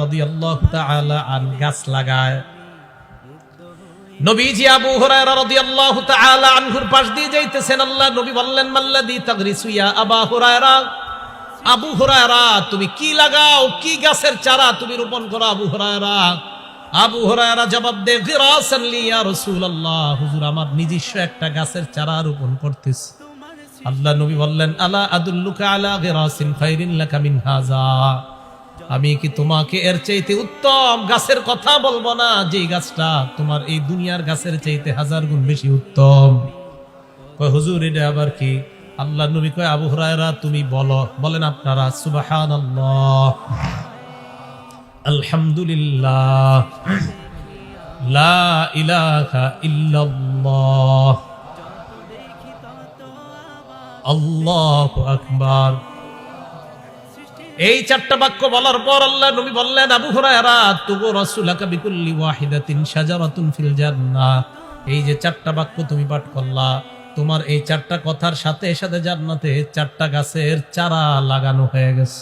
রাদিয়াল্লাহু তাআলা আন গাছ লাগায়। নবীজি আবু হুরায়রা রাদিয়াল্লাহু তাআলা আনহুর পাশ দিয়ে যাইতেছেন, আল্লাহ নবী বললেন, মাল্লাযী তাগরিসু ইয়া আবা হুরায়রা, আবু হুরায়রা তুমি কি লাগাও, কি গাছের চারা তুমি রোপণ করো আবু হুরায়রা? আবু হুরায়রা জবাব দেয়, গিরাসান লি ইয়া রাসূলুল্লাহ, হুজুর আমার নিজস্ব একটা গাছের চারা রোপণ করতেছি। আল্লাহ নবী বললেন, আলা আদুল্লুকা আলা গিরাসিন খায়রিন লাকা মিন হাযা, আমি কি তোমাকে এর চাইতে উত্তম গাছের কথা বলবো না, যে গাছটা তোমার এই দুনিয়ার গাছের চাইতে 1000 গুণ বেশি উত্তম? কয় হুজুর এটা আবার কি? আল্লাহ নবী কয়, আবু হুরায়রা তুমি বলো। বলেন আপনারা সুবহানাল্লাহ, আলহামদুলিল্লাহ, লা ইলাহা ইল্লাল্লাহ, আল্লাহু আকবার। এই চারটা বাক্য বলার পর আল্লাহ নবী বললেন, আবু হুরায়রা তুগু রাসূলাকা বিকুল্লি ওয়াহিদাতিন শাজারাতুন ফিল জান্নাহ, এই যে চারটা বাক্য তুমি পাঠ করলা, তোমার এই চারটা কথার সাথে সাথে জান্নাতে চারটা গাছের চারা লাগানো হয়ে গেছে।